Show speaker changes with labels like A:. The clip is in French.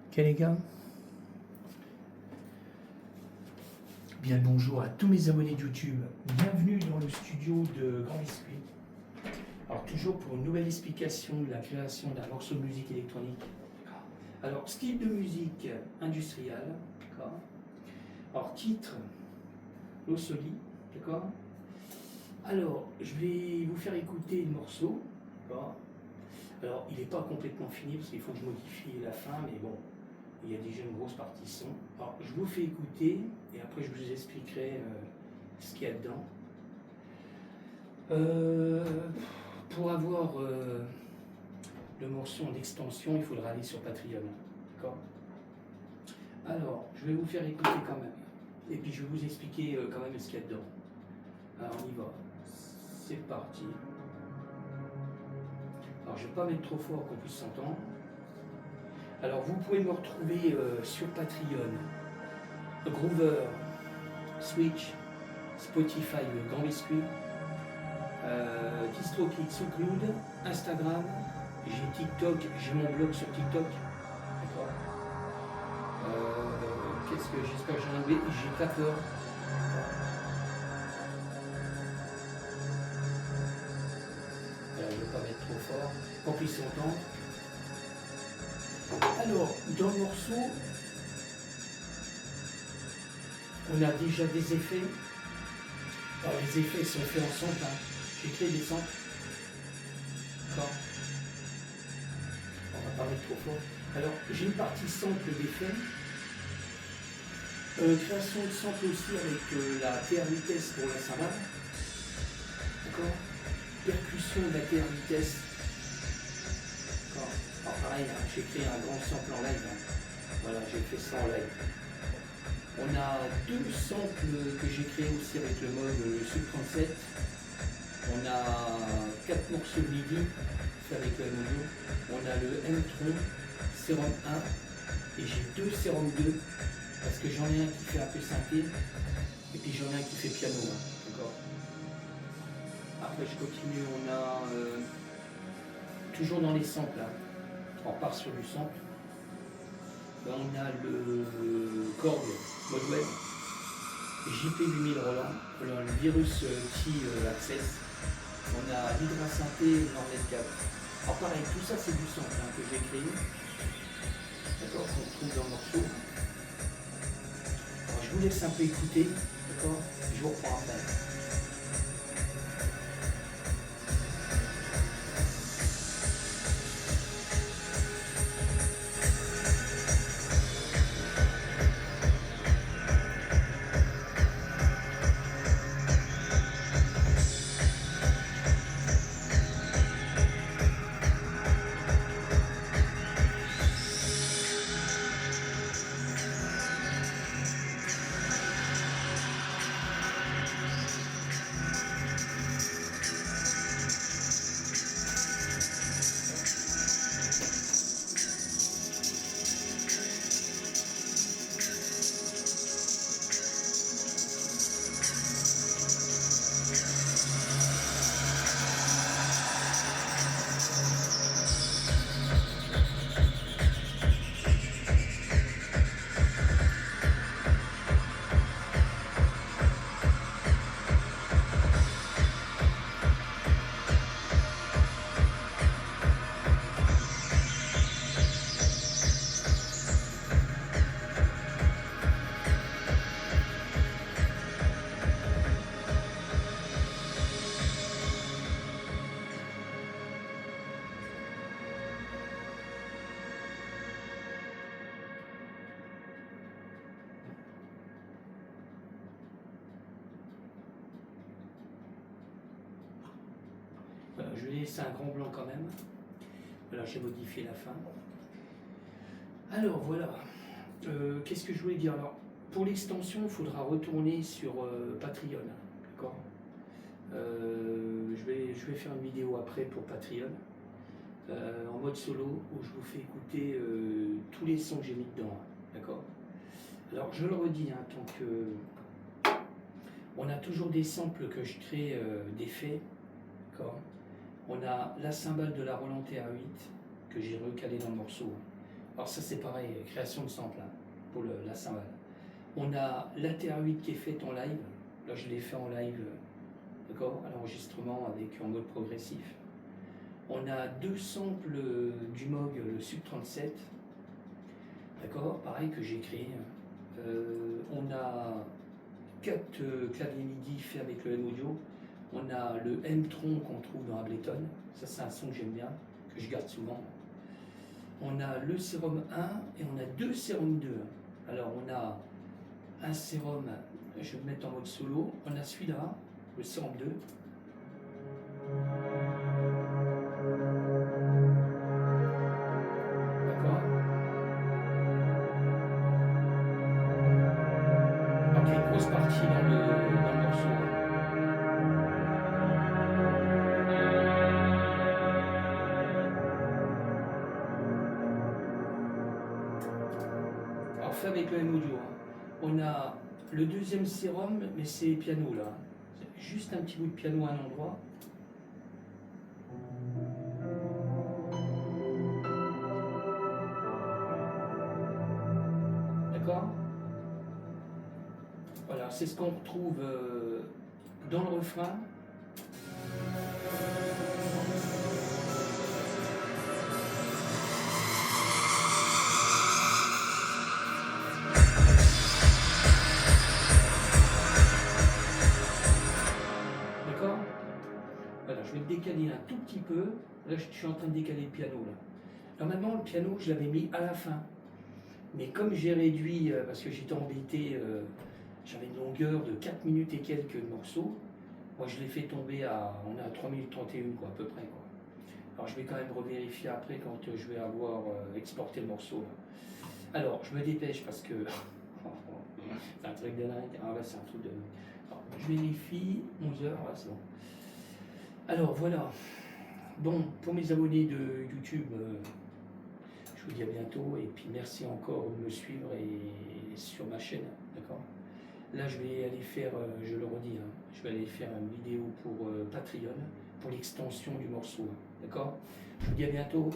A: Ok les gars. Bien le bonjour à tous mes abonnés de YouTube. Bienvenue dans le studio de Grand Biscuit. Alors toujours pour une nouvelle explication de la création d'un morceau de musique électronique. Alors style de musique industrielle, d'accord. Alors titre, Lo Soli, d'accord. Alors je vais vous faire écouter le morceau, d'accord. Alors il n'est pas complètement fini parce qu'il faut que je modifie la fin, mais bon, il y a déjà une grosse partie son. Alors je vous fais écouter et après je vous expliquerai ce qu'il y a dedans. Pour avoir le morceau en extension, il faudra aller sur Patreon. D'accord. Alors, je vais vous faire écouter quand même. Et puis je vais vous expliquer quand même ce qu'il y a dedans. Alors on y va. C'est parti. Alors je ne vais pas mettre trop fort qu'on puisse s'entendre. Alors vous pouvez me retrouver sur Patreon, Groover, Switch, Spotify, Grand Biscuit, DistroKid, SoundCloud, Instagram, j'ai TikTok, j'ai mon blog sur TikTok. D'accord. Qu'est-ce que j'espère que j'ai enlevé? J'ai Clapper. Voilà, je ne vais pas mettre trop fort, qu'on puisse s'entendre. Alors, dans le morceau, on a déjà des effets. Alors, les effets sont faits en sample. Hein. J'ai créé des samples. D'accord. On va pas mettre trop fort. Alors, j'ai une partie sample d'effets. Création de sample aussi avec la TR vitesse pour la cymbale. D'accord. Percussion de la TR vitesse. D'accord. Alors pareil, hein, j'ai créé un grand sample en live. Hein. Voilà, j'ai fait ça en live. On a deux samples que j'ai créés aussi avec le mode Sub 37. On a 4 morceaux de MIDI fait avec le mono. On a le M-Tron Serum 1 et j'ai deux Serum 2 parce que j'en ai un qui fait un peu synthé et puis j'en ai un qui fait piano. Hein, d'accord. Après je continue, on a toujours dans les samples. Hein, on part sur du sample. Ben, on a le Korg mode web, JP8000 Roland, le Virus T Access. On a l'Hydra Synthé Nornet 4. Alors pareil, tout ça c'est du sample hein, que j'ai créé. D'accord, qu'on trouve dans le morceau. Alors je vous laisse un peu écouter, d'accord, je vous reprends après. Voilà, je vais laisser un grand blanc quand même. Voilà, j'ai modifié la fin. Alors voilà, qu'est-ce que je voulais dire? Alors, pour l'extension, il faudra retourner sur Patreon, d'accord. Je vais faire une vidéo après pour Patreon, en mode solo, où je vous fais écouter tous les sons que j'ai mis dedans, d'accord. Alors, je le redis, hein, tant que on a toujours des samples que je crée d'effets, d'accord. On a la cymbale de la Roland TR8 que j'ai recalé dans le morceau. Alors ça c'est pareil, création de sample hein, pour la cymbale. On a la TR8 qui est faite en live. Là je l'ai fait en live, d'accord, à l'enregistrement en mode progressif. On a 2 samples du Moog, le Sub 37, d'accord, pareil que j'ai créé. On a 4 claviers MIDI faits avec le M-Audio. On a le M-Tron qu'on trouve dans Ableton. Ça c'est un son que j'aime bien, que je garde souvent. On a le Serum 1 et on a 2 Serum 2. Alors on a un Serum, je vais le mettre en mode solo. On a celui-là, le Serum 2. D'accord. Alors il y a une grosse partie dans le morceau. Alors fait avec le M-Audio. On a le deuxième sérum, mais c'est piano là. Juste un petit bout de piano à un endroit. D'accord. Voilà, c'est ce qu'on retrouve dans le refrain. D'accord. Voilà, je vais le décaler un tout petit peu. Là, je suis en train de décaler le piano. Là. Normalement, le piano, je l'avais mis à la fin. Mais comme j'ai réduit, parce que j'étais embêté, j'avais une longueur de 4 minutes et quelques de morceaux, moi je l'ai fait tomber on est à 3 minutes 31 quoi, à peu près. Quoi. Alors je vais quand même revérifier après quand je vais avoir exporté le morceau. Là. Alors je me dépêche parce que c'est un truc de dingue. Ah ouais, c'est un truc de dingue. Alors, je vérifie, 11h, ouais, c'est bon. Alors voilà. Bon, pour mes abonnés de YouTube, je vous dis à bientôt et puis merci encore de me suivre et sur ma chaîne, d'accord. Là je vais aller faire, je le redis, hein, je vais aller faire une vidéo pour Patreon, pour l'extension du morceau, d'accord. Je vous dis à bientôt.